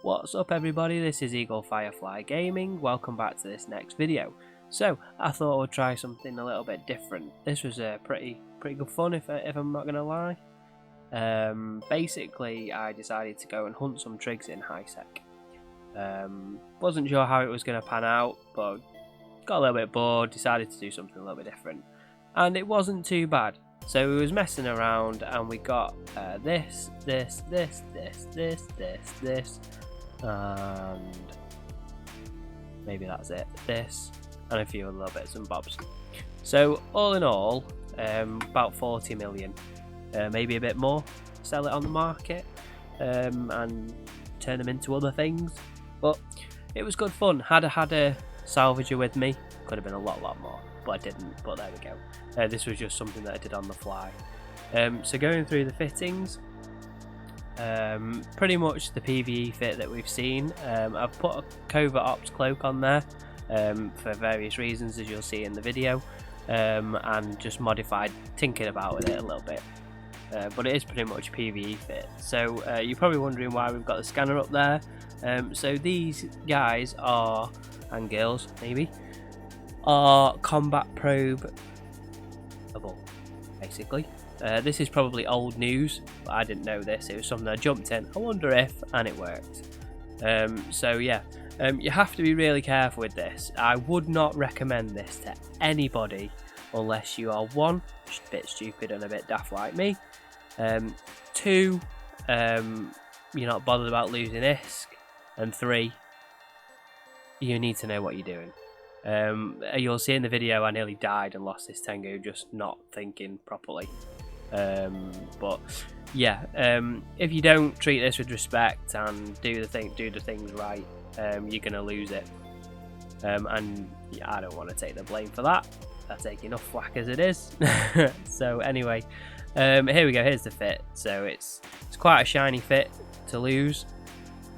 What's up everybody, this is Eagle Firefly Gaming, welcome back to this next video. So, I thought I would try something a little bit different. This was pretty good fun if I'm not going to lie. Basically, I decided to go and hunt some trigs in high sec. Wasn't sure how it was going to pan out, but got a little bit bored, decided to do something a little bit different. And it wasn't too bad. So we was messing around and we got this, and maybe that's it, this, and a few other little bits and bobs. So all in all, about 40 million, maybe a bit more, sell it on the market, and turn them into other things. But it was good fun. Had a salvager with me, could have been a lot more, but I didn't, but there we go. This was just something that I did on the fly. So going through the fittings, pretty much the PvE fit that we've seen. I've put a Covert Ops cloak on there for various reasons, as you'll see in the video, and just modified, tinkered about with it a little bit. But it is pretty much PvE fit. So you're probably wondering why we've got the scanner up there. So these guys are, and girls maybe, are combat probe basically. This is probably old news, but I didn't know this. It was something I jumped in. I wonder if, and it worked. So yeah, you have to be really careful with this. I would not recommend this to anybody unless you are one, a bit stupid and a bit daft like me. Two, you're not bothered about losing ISK, and three, you need to know what you're doing. You'll see in the video I nearly died and lost this Tengu just not thinking properly. But yeah, if you don't treat this with respect and do the things right, you're gonna lose it. And yeah, I don't want to take the blame for that. I take enough flack as it is. So anyway, here we go. Here's the fit. So it's quite a shiny fit to lose.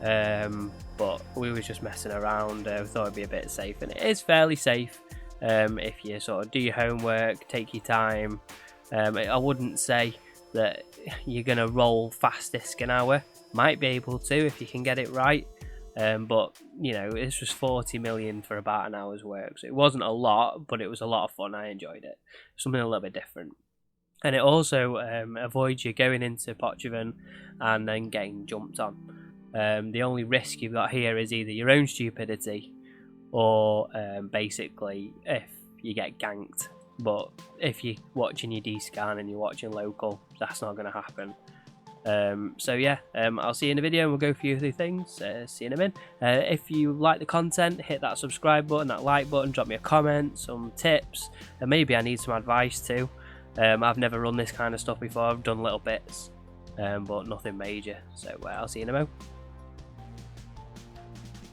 But we were just messing around. Thought it'd be a bit safe, and it is fairly safe if you sort of do your homework, take your time. I wouldn't say that you're gonna roll fast ISK an hour. Might be able to if you can get it right, but you know, this was 40 million for about an hour's work, so it wasn't a lot, but it was a lot of fun. I enjoyed it. Something a little bit different. And it also avoids you going into Potchovan and then getting jumped on. The only risk you've got here is either your own stupidity or basically if you get ganked. But if you're watching your D-scan and you're watching local, that's not going to happen. So yeah, I'll see you in the video and we'll go through a few things. See you in a minute. If you like the content, hit that subscribe button, that like button, drop me a comment, some tips, and maybe I need some advice too. I've never run this kind of stuff before. I've done little bits, but nothing major. So I'll see you in a moment.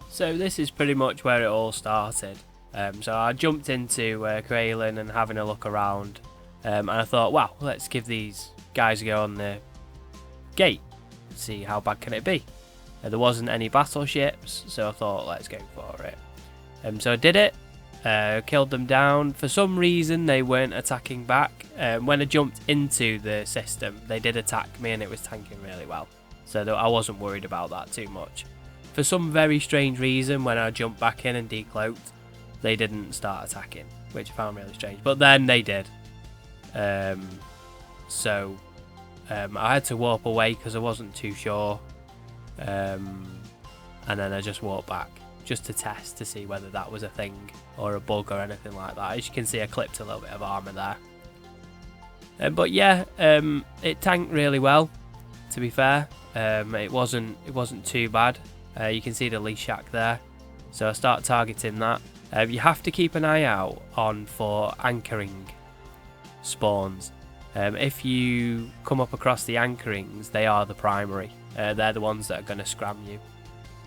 So this is pretty much where it all started. So I jumped into Coiling and having a look around, and I thought, wow, let's give these guys a go on the gate, see how bad can it be. There wasn't any battleships, so I thought, let's go for it. So I did it, killed them down. For some reason they weren't attacking back. When I jumped into the system, they did attack me and it was tanking really well, so I wasn't worried about that too much. For some very strange reason, when I jumped back in and decloaked, they didn't start attacking, which I found really strange. But then they did. So I had to warp away because I wasn't too sure. And then I just walked back just to test to see whether that was a thing or a bug or anything like that. As you can see, I clipped a little bit of armor there. But yeah, it tanked really well, to be fair. It wasn't too bad. You can see the lee shack there, so I start targeting that. You have to keep an eye out for anchoring spawns. If you come up across the anchorings, they are the primary. They're the ones that are going to scram you.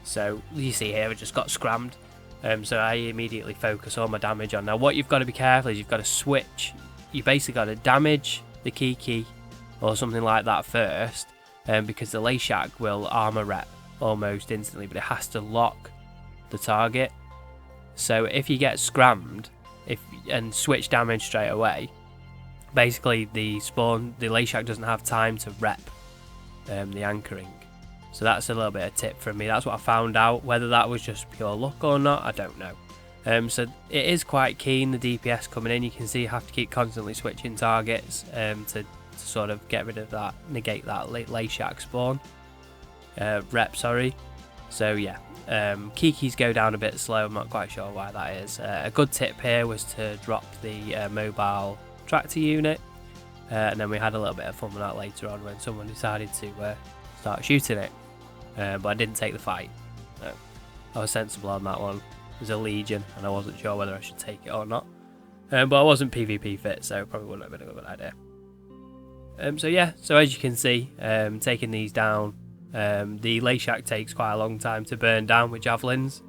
So you see here, I just got scrammed. So I immediately focus all my damage on. Now what you've got to be careful is you've got to switch. You basically got to damage the key or something like that first, because the lee shack will armor rep almost instantly, but it has to lock the target. So if you get scrammed and switch damage straight away, basically the lee shack doesn't have time to rep the anchoring. So that's a little bit of tip from me. That's what I found out. Whether that was just pure luck or not, I don't know. So it is quite keen, the DPS coming in. You can see you have to keep constantly switching targets to sort of get rid of that, negate that lay shack spawn. Rep, sorry. So yeah, Kikis go down a bit slow. I'm not quite sure why that is. A good tip here was to drop the mobile tractor unit. And then we had a little bit of fun with that later on when someone decided to start shooting it. But I didn't take the fight. No, I was sensible on that one. It was a Legion and I wasn't sure whether I should take it or not. But I wasn't PvP fit, so probably wouldn't have been a good idea. So yeah, so as you can see, taking these down, the lay shack takes quite a long time to burn down with javelins.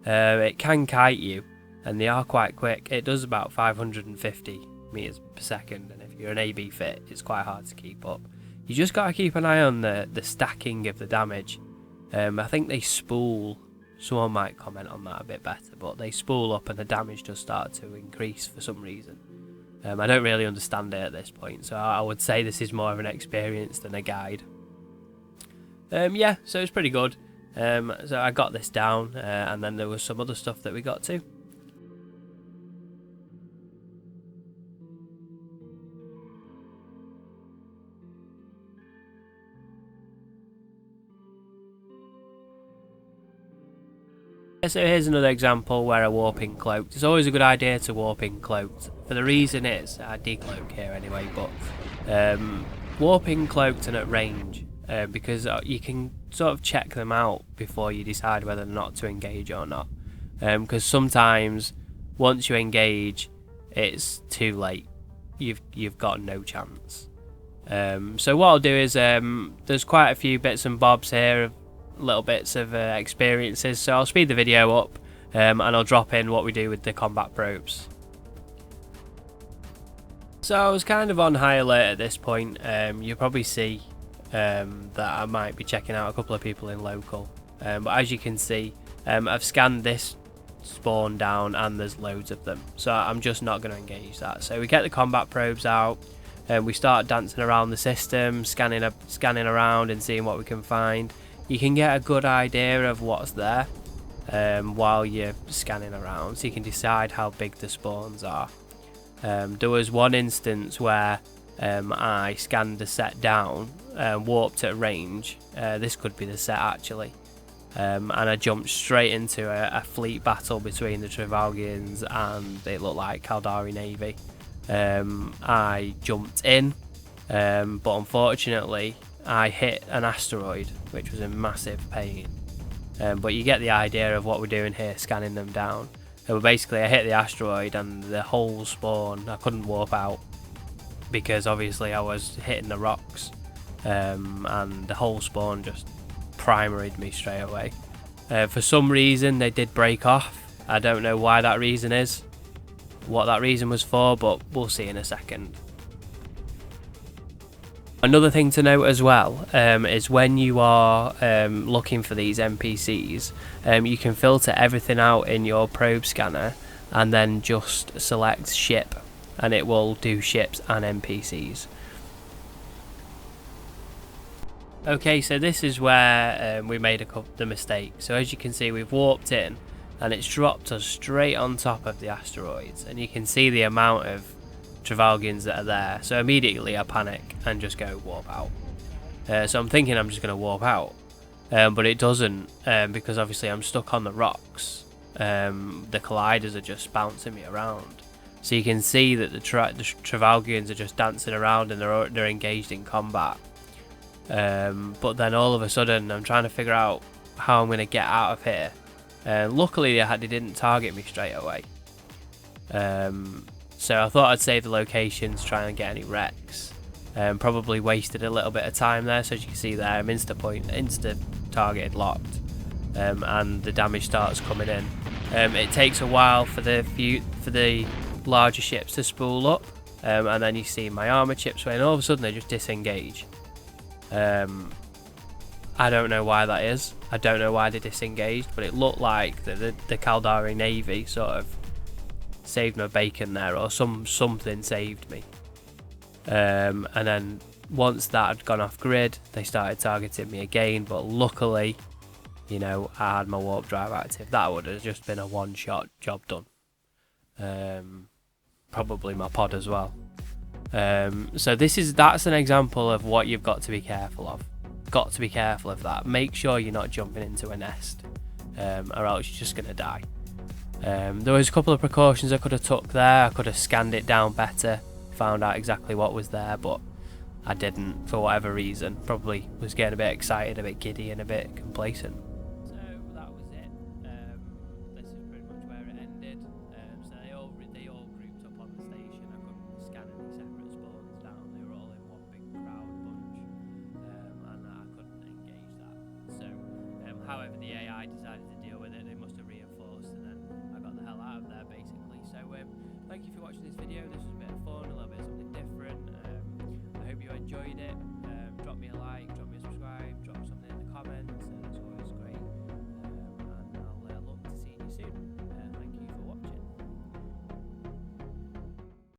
It can kite you, and they are quite quick. It does about 550 meters per second, and if you're an AB fit, it's quite hard to keep up. You just got to keep an eye on the stacking of the damage. I think they spool. Someone might comment on that a bit better, but they spool up and the damage does start to increase for some reason. I don't really understand it at this point, so I would say this is more of an experience than a guide. Yeah, so it's pretty good. So I got this down, and then there was some other stuff that we got to. So here's another example where I warp in cloaked. It's always a good idea to warp in cloaked. For the reason is, I decloak here anyway, but warp in cloaked and at range, because you can sort of check them out before you decide whether or not to engage or not. Because sometimes once you engage, it's too late. You've got no chance. So what I'll do is, there's quite a few bits and bobs here of little bits of experiences, so I'll speed the video up, and I'll drop in what we do with the combat probes. So I was kind of on high alert at this point. You'll probably see that I might be checking out a couple of people in local, but as you can see, I've scanned this spawn down and there's loads of them, so I'm just not going to engage that. So we get the combat probes out, and we start dancing around the system, scanning around and seeing what we can find. You can get a good idea of what's there while you're scanning around, so you can decide how big the spawns are. There was one instance where I scanned the set down, warped at range. This could be the set actually, and I jumped straight into a fleet battle between the Triglavians and it looked like Caldari Navy. I jumped in, but unfortunately I hit an asteroid, which was a massive pain. But you get the idea of what we're doing here, scanning them down. But basically I hit the asteroid and the whole spawn, I couldn't warp out because obviously I was hitting the rocks, and the whole spawn just primaried me straight away. For some reason they did break off. I don't know why that reason is, what that reason was for, but we'll see in a second. Another thing to note as well is when you are looking for these NPCs, you can filter everything out in your probe scanner and then just select ship, and it will do ships and NPCs. Okay, so this is where we made the mistake. So as you can see, we've warped in and it's dropped us straight on top of the asteroids, and you can see the amount of Triglavians that are there. So immediately I panic and just go warp out. So I'm thinking I'm just going to warp out, but it doesn't, because obviously I'm stuck on the rocks. The colliders are just bouncing me around, so you can see that the Triglavians are just dancing around and they're engaged in combat. But then all of a sudden I'm trying to figure out how I'm going to get out of here. Luckily they didn't target me straight away. So I thought I'd save the locations, try and get any wrecks. Probably wasted a little bit of time there, so as you can see there, I'm insta targeted locked, and the damage starts coming in. It takes a while for the larger ships to spool up, and then you see my armor chips and all of a sudden they just disengage. I don't know why that is. I don't know why they disengaged, but it looked like the Caldari Navy sort of saved my bacon there, or something saved me. And then once that had gone off grid, they started targeting me again, but luckily, you know, I had my warp drive active. That would have just been a one-shot job done. Probably my pod as well. So that's an example of what you've got to be careful of. Got to be careful of that. Make sure you're not jumping into a nest, or else you're just going to die. There was a couple of precautions I could have took there. I could have scanned it down better, found out exactly what was there, but I didn't for whatever reason. Probably was getting a bit excited, a bit giddy, and a bit complacent. So that was it. This is pretty much where it ended. So they all grouped up on the station. I couldn't scan any separate spawns down. They were all in one big crowd bunch, and I couldn't engage that. So, however, the AI decided to deal with it. They must have reinforced, and then I got the hell out of there basically. So, thank you for watching this video. This was a bit of fun, a little bit of something different.